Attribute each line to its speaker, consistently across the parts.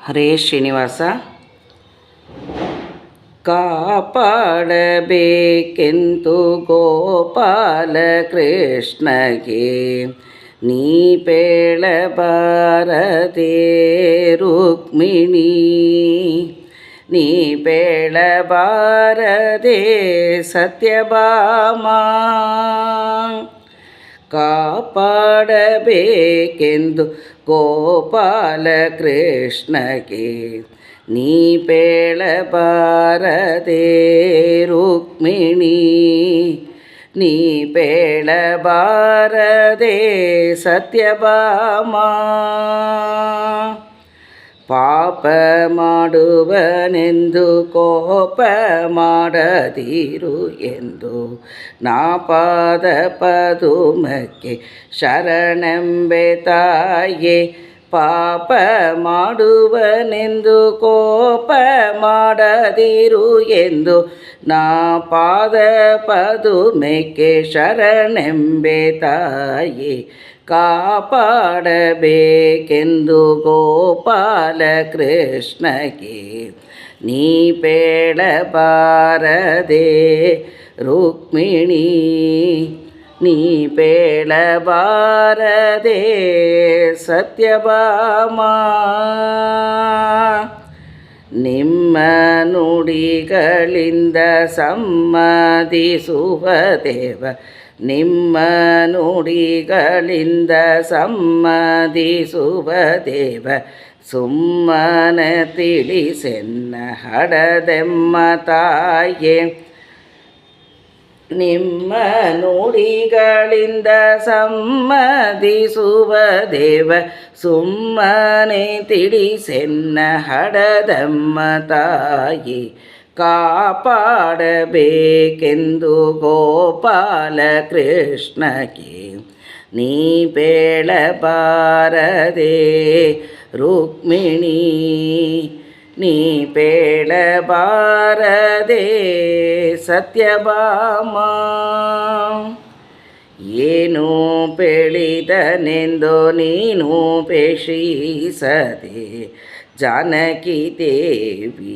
Speaker 1: ಹರೇ ಶ್ರೀನಿವಾಸ. ಕಾಪಾಡಬೇಕೆಂದು ಗೋಪಾಲ ಕೃಷ್ಣಗೆ ನೀ ಪೇಳಬಾರದೆ ರುಕ್ಮಿಣಿ, ನೀ ಪೇಳಬಾರದೆ ಸತ್ಯಭಾಮ. ಕಾಪಾಡಬೇಕೆಂದು ಗೋಪಾಲ ಕೃಷ್ಣಗೆ ನೀ ಪೇಳಬಾರದೆ ರುಕ್ಮಿಣಿ, ನೀ ಪೇಳಬಾರದೆ ಸತ್ಯಭಾಮ. ಪಾಪ ಮಾಡುವನೆಂದು ಕೋಪ ಮಾಡದಿರು ಎಂದು ನಾಪಾದ ಪದುಮಕ್ಕೆ ಶರಣೆಂಬೆ ತಾಯೇ. ಪಾಪ ಮಾಡುವನೆಂದು ಕೋಪ ಮಾಡದಿರು ಎಂದು ನಾಪಾದ ಪದುಮೆಕ್ಕೆ ಶರಣೆಂಬೆ ತಾಯೇ. ಕಾಪಾಡಬೇಕೆಂದು ಗೋಪಾಲ ಕೃಷ್ಣಗೆ ನೀ ಪೇಳಬಾರದೆ ರುಕ್ಮಿಣಿ, ನೀ ಪೇಳಬಾರದೆ ಸತ್ಯಭಾಮ. ನಿಮ್ಮ ನುಡಿಗಳಿಂದ ಸಮ್ಮತಿಸುವ ದೇವ, ನಿಮ್ಮ ನುಡಿಗಳಿಂದ ಸಮ್ಮತಿಸುವ ದೇವ. ಸುಮ್ಮನೆ ತಿಳಿಸೆನ್ನ ಹಡದೆಮ್ಮ ತಾಯೇ. ನಿಮ್ಮ ನುಡಿಗಳಿಂದ ಸಮ್ಮತಿಸುವ ದೇವ, ಸುಮ್ಮನೆ ತಿಳಿಸೆನ್ನ ಹಡದಮ್ಮ ತಾಯಿ. ಕಾಪಾಡಬೇಕೆಂದು ಗೋಪಾಲ ಕೃಷ್ಣಗೆ ನೀ ಪೇಳಬಾರದೆ ರುಕ್ಮಿಣಿ, ನೀ ಪೇಳಬಾರದೆ ಸತ್ಯಭಾಮ. ಏನು ಪೇಳಿದನೆಂದು ನೀನು ಪೇಕ್ಷಿಸದೆ ಜಾನಕಿ ದೇವಿ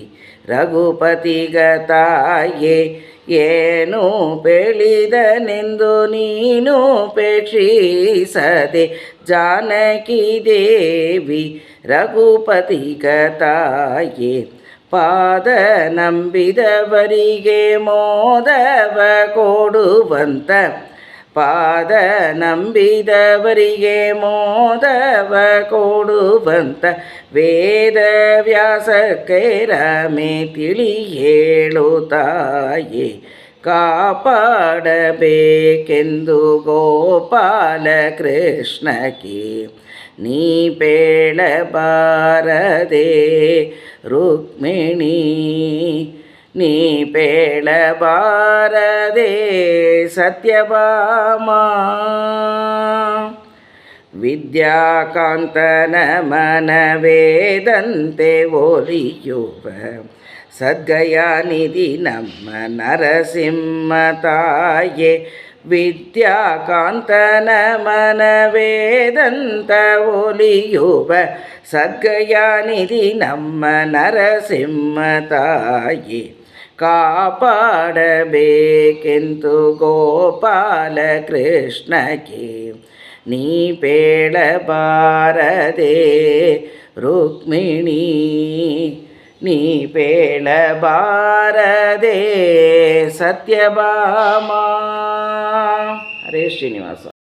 Speaker 1: ರಘುಪತಿಗ ತಾಯೇ. ಏನು ಪೇಳಿದನೆಂದು ನೀನು ಪೇಕ್ಷಿಸದೆ ಜಾನಕಿ ದೇವಿ ರಘುಪತಿಗ ತಾಯೇ. ಪಾದ ನಂಬಿದವರಿಗೆ ಮೋದವ ಕೊಡುವಂತ, ಪಾದ ನಂಬಿದವರಿಗೆ ಮೋದವ ಕೊಡುವಂತ ವೇದ ವ್ಯಾಸಕ್ಕೆ ರಮೆ ತಿಳಿ ಹೇಳು ತಾಯೇ. ಕಾಪಾಡಬೇಕೆಂದು ಗೋಪಾಲ ಕೃಷ್ಣಗೆ ನೀ ಪೇಳಬಾರದೆ ರುಕ್ಮಿಣಿ, ನೀ ಪೇಳಬಾರದೆ ಸತ್ಯಭಾಮ. ವಿದ್ಯಾಕಾಂತನ ಮನವೇದಂತೆ ಒಲಿಯುವ ಸದ್ಗಯಾನಿಧಿ ನಮ್ಮ ನರಸಿಂಹ ತಾಯೇ. ವಿದ್ಯಾಕಾಂತನ ಮನವೇದಂತ ಒಲಿಯುವ ಸದ್ಗಯಾನಿಧಿ ನಮ್ಮ ನರಸಿಂಹ ತಾಯೇ. ಕಾಪಾಡಬೇಕೆಂದು ಗೋಪಾಲ ಕೃಷ್ಣಗೆ ನೀ ಪೇಳಬಾರದೆ ರುಕ್ಮಿಣಿ, ನೀ ಪೇಳಬಾರದೆ ಸತ್ಯಭಾಮ. ಹರೇ ಶ್ರೀನಿವಾಸ.